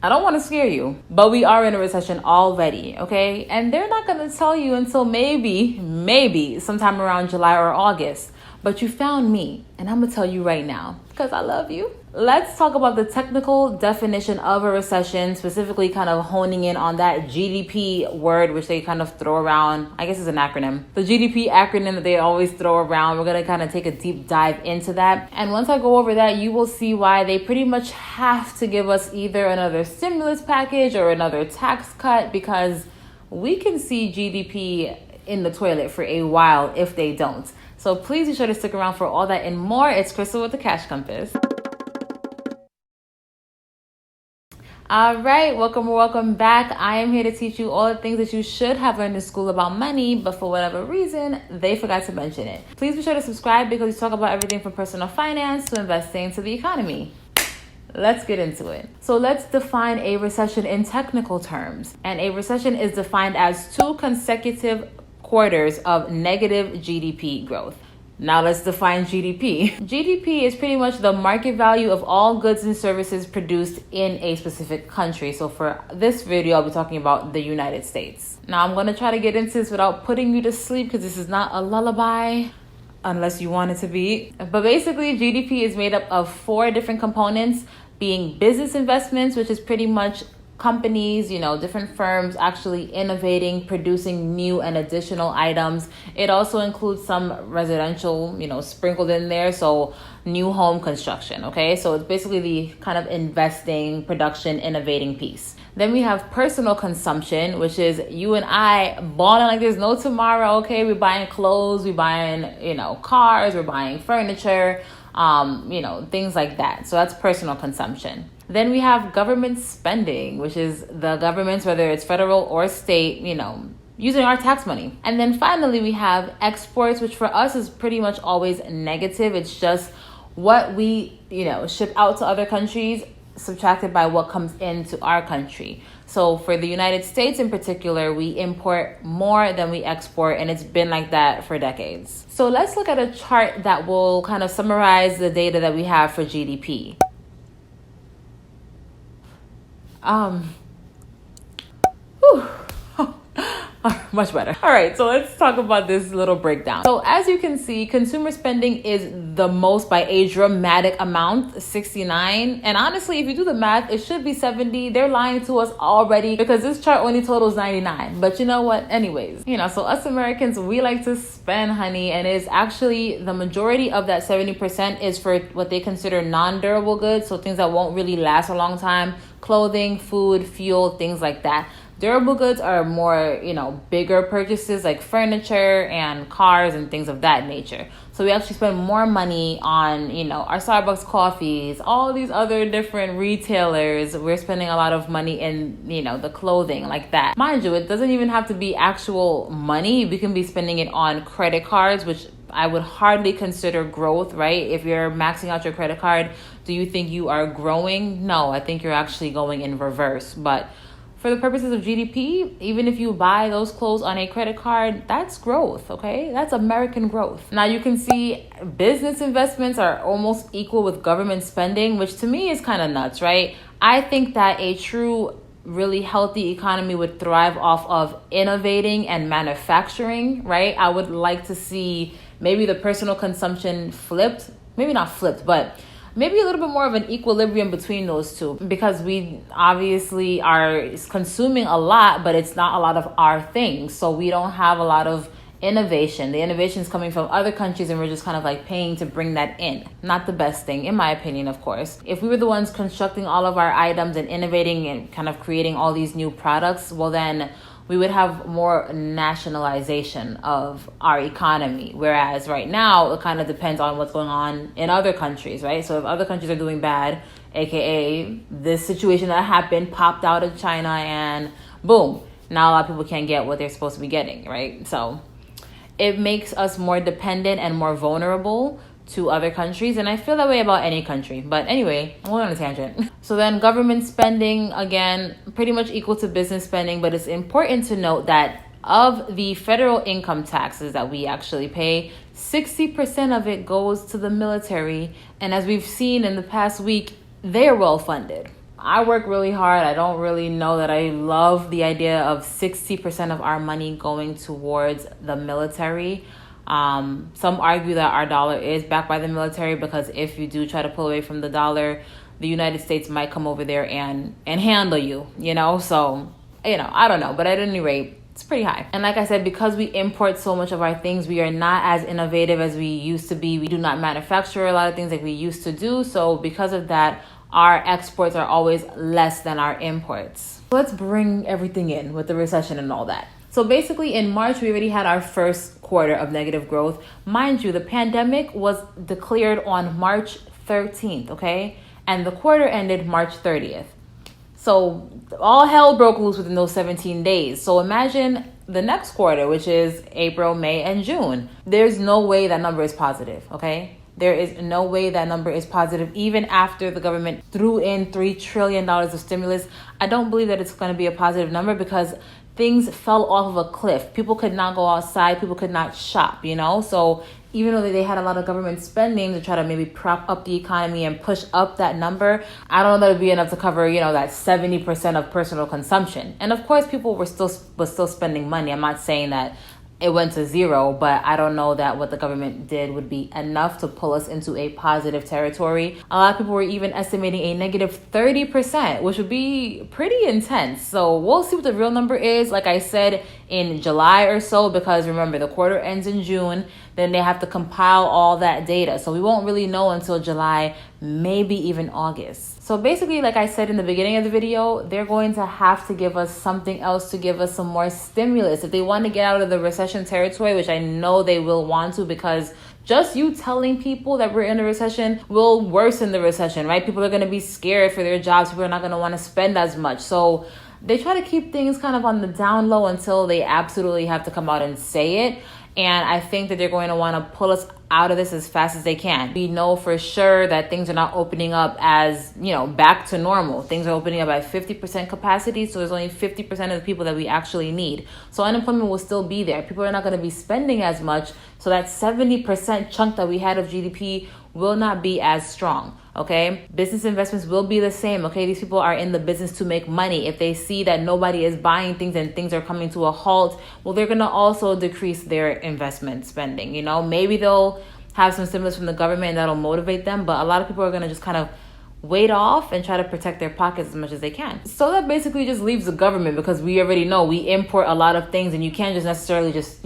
I don't want to scare you, but we are in a recession already, okay? And they're not going to tell you until maybe sometime around July or August. But you found me, and I'm going to tell you right now because I love you. Let's talk about the technical definition of a recession, specifically kind of honing in on that GDP word, which they kind of throw around. I guess it's an acronym. The GDP acronym that they always throw around. We're going to kind of take a deep dive into that. And once I go over that, you will see why they pretty much have to give us either another stimulus package or another tax cut, because we can see GDP in the toilet for a while if they don't. So please be sure to stick around for all that and more. It's Crystal with the Cash Compass. All right, welcome back. I am here to teach you all the things that you should have learned in school about money, but for whatever reason, they forgot to mention it. Please be sure to subscribe because we talk about everything from personal finance to investing to the economy. Let's get into it. So let's define a recession in technical terms. And a recession is defined as 2 consecutive quarters of negative GDP growth. Now let's define GDP. GDP is pretty much the market value of all goods and services produced in a specific country. So for this video, I'll be talking about the United States. Now I'm going to try to get into this without putting you to sleep because this is not a lullaby, unless you want it to be. But basically, GDP is made up of 4 different components, being business investments, which is pretty much companies, different firms actually innovating, producing new and additional items. It also includes some residential, sprinkled in there. So new home construction. Okay. So it's basically the kind of investing, production, innovating piece. Then we have personal consumption, which is you and I balling like there's no tomorrow. Okay. We're buying clothes, we're buying, cars, we're buying furniture, things like that. So that's personal consumption. Then we have government spending, which is the governments, whether it's federal or state, using our tax money. And then finally, we have exports, which for us is pretty much always negative. It's just what we, ship out to other countries subtracted by what comes into our country. So for the United States in particular, we import more than we export, and it's been like that for decades. So let's look at a chart that will kind of summarize the data that we have for GDP. Much better. All right, so let's talk about this little breakdown. So as you can see, consumer spending is the most by a dramatic amount, 69. And honestly, if you do the math, it should be 70. They're lying to us already because this chart only totals 99. But you know what? Anyways, so us Americans, we like to spend, honey. And it's actually the majority of that 70% is for what they consider non-durable goods. So things that won't really last a long time, clothing, food, fuel, things like that. Durable goods are more, bigger purchases like furniture and cars and things of that nature. So we actually spend more money on, our Starbucks coffees, all these other different retailers. We're spending a lot of money in, the clothing like that. Mind you, it doesn't even have to be actual money. We can be spending it on credit cards, which I would hardly consider growth, right? If you're maxing out your credit card, do you think you are growing? No, I think you're actually going in reverse. But for the purposes of GDP, even if you buy those clothes on a credit card, that's growth, okay? That's American growth. Now you can see business investments are almost equal with government spending, which to me is kind of nuts, right? I think that a true, really healthy economy would thrive off of innovating and manufacturing, right? I would like to see maybe the personal consumption flipped, maybe not flipped, but maybe a little bit more of an equilibrium between those two, because we obviously are consuming a lot, but it's not a lot of our things. So we don't have a lot of innovation. The innovation is coming from other countries and we're just kind of like paying to bring that in. Not the best thing, in my opinion, of course. If we were the ones constructing all of our items and innovating and kind of creating all these new products, well then we would have more nationalization of our economy. Whereas right now, it kind of depends on what's going on in other countries, right? So if other countries are doing bad, aka this situation that happened popped out of China and boom, now a lot of people can't get what they're supposed to be getting, right? So it makes us more dependent and more vulnerable to other countries, and I feel that way about any country. But anyway, I'm going on a tangent. So then government spending, again, pretty much equal to business spending, but it's important to note that of the federal income taxes that we actually pay, 60% of it goes to the military, and as we've seen in the past week, they're well funded. I work really hard. I don't really know that I love the idea of 60% of our money going towards the military. Some argue that our dollar is backed by the military, because if you do try to pull away from the dollar, the United States might come over there and handle you, So, I don't know. But at any rate, it's pretty high. And like I said, because we import so much of our things, we are not as innovative as we used to be. We do not manufacture a lot of things like we used to do. So because of that, our exports are always less than our imports. Let's bring everything in with the recession and all that. So basically in March, we already had our first quarter of negative growth. Mind you, the pandemic was declared on March 13th, okay? And the quarter ended March 30th. So all hell broke loose within those 17 days. So imagine the next quarter, which is April, May, and June. There's no way that number is positive, okay? There is no way that number is positive, even after the government threw in $3 trillion of stimulus. I don't believe that it's going to be a positive number, because things fell off of a cliff. People could not go outside. People could not shop, So even though they had a lot of government spending to try to maybe prop up the economy and push up that number, I don't know that would be enough to cover, that 70% of personal consumption. And of course, people were still spending money. I'm not saying that it went to zero, but I don't know that what the government did would be enough to pull us into a positive territory. A lot of people were even estimating a negative 30%, which would be pretty intense. So we'll see what the real number is, like I said, in July or so, because remember, the quarter ends in June. Then they have to compile all that data. So we won't really know until July, maybe even August. So basically, like I said in the beginning of the video, they're going to have to give us something else to give us some more stimulus. If they want to get out of the recession territory, which I know they will want to, because just you telling people that we're in a recession will worsen the recession, right? People are going to be scared for their jobs. People are not going to want to spend as much. So they try to keep things kind of on the down low until they absolutely have to come out and say it. And I think that they're going to want to pull us out of this as fast as they can. We know for sure that things are not opening up as, back to normal. Things are opening up at 50% capacity. So there's only 50% of the people that we actually need. So unemployment will still be there. People are not going to be spending as much. So that 70% chunk that we had of GDP will not be as strong. Okay, business investments will be the same. Okay, these people are in the business to make money. If they see that nobody is buying things and things are coming to a halt, well, they're going to also decrease their investment spending. Maybe they'll have some stimulus from the government and that'll motivate them. But a lot of people are going to just kind of wait off and try to protect their pockets as much as they can. So that basically just leaves the government, because we already know we import a lot of things, and you can't just necessarily just,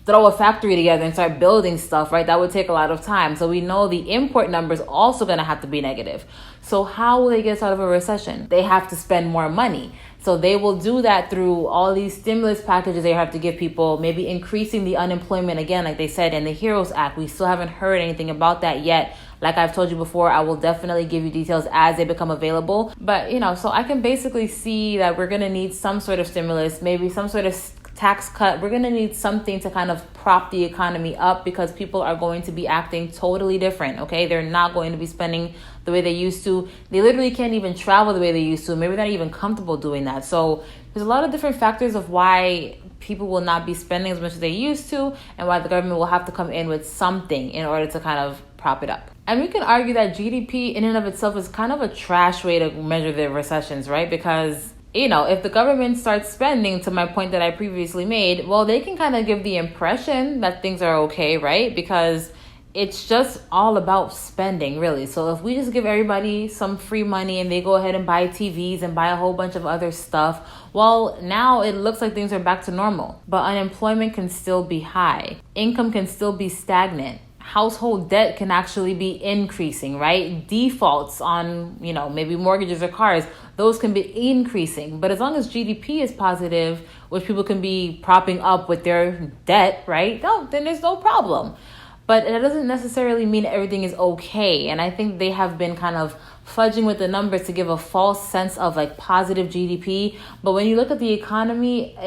throw a factory together and start building stuff, right? That would take a lot of time. So we know the import number is also going to have to be negative. So how will they get us out of a recession? They have to spend more money. So they will do that through all these stimulus packages they have to give people, maybe increasing the unemployment again, like they said in the HEROES Act. We still haven't heard anything about that yet. Like I've told you before, I will definitely give you details as they become available. But, so I can basically see that we're going to need some sort of stimulus, maybe some sort of tax cut. We're going to need something to kind of prop the economy up, because people are going to be acting totally different. Okay, they're not going to be spending the way they used to. They literally can't even travel the way they used to. Maybe they're not even comfortable doing that. So there's a lot of different factors of why people will not be spending as much as they used to, and why the government will have to come in with something in order to kind of prop it up. And we can argue that GDP in and of itself is kind of a trash way to measure the recessions, right? Because if the government starts spending, to my point that I previously made, well, they can kind of give the impression that things are okay, right? Because it's just all about spending, really. So if we just give everybody some free money and they go ahead and buy TVs and buy a whole bunch of other stuff, well, now it looks like things are back to normal. But unemployment can still be high. Income can still be stagnant. Household debt can actually be increasing, right? Defaults on, maybe mortgages or cars, those can be increasing. But as long as GDP is positive, which people can be propping up with their debt, right? No, then there's no problem. But it doesn't necessarily mean everything is okay. And I think they have been kind of fudging with the numbers to give a false sense of like positive GDP. But when you look at the economy,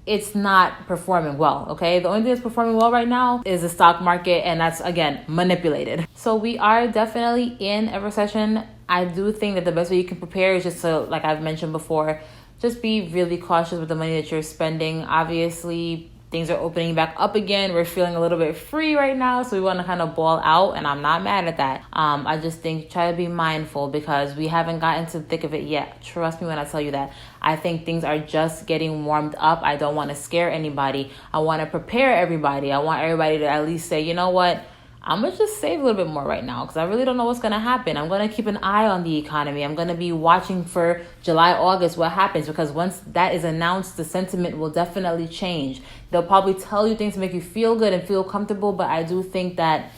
it's not performing well, okay? The only thing that's performing well right now is the stock market, and that's, again, manipulated. So we are definitely in a recession. I do think that the best way you can prepare is just to, like I've mentioned before, just be really cautious with the money that you're spending. Obviously, Things are opening back up again. We're feeling a little bit free right now, so we want to kind of ball out, and I'm not mad at that. I just think try to be mindful because we haven't gotten to the thick of it yet. Trust me when I tell you that. I think things are just getting warmed up. I don't want to scare anybody. I want to prepare everybody. I want everybody to at least say, you know what? I'm going to just save a little bit more right now because I really don't know what's going to happen. I'm going to keep an eye on the economy. I'm going to be watching for July, August, what happens, because once that is announced, the sentiment will definitely change. They'll probably tell you things to make you feel good and feel comfortable, but I do think that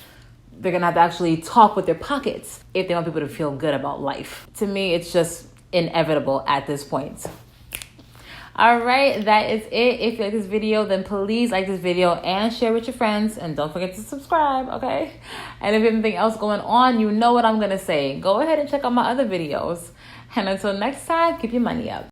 they're going to have to actually talk with their pockets if they want people to feel good about life. To me, it's just inevitable at this point. All right, that is it. If you like this video, then please like this video and share with your friends. And don't forget to subscribe, okay? And if you have anything else going on, you know what I'm going to say. Go ahead and check out my other videos. And until next time, keep your money up.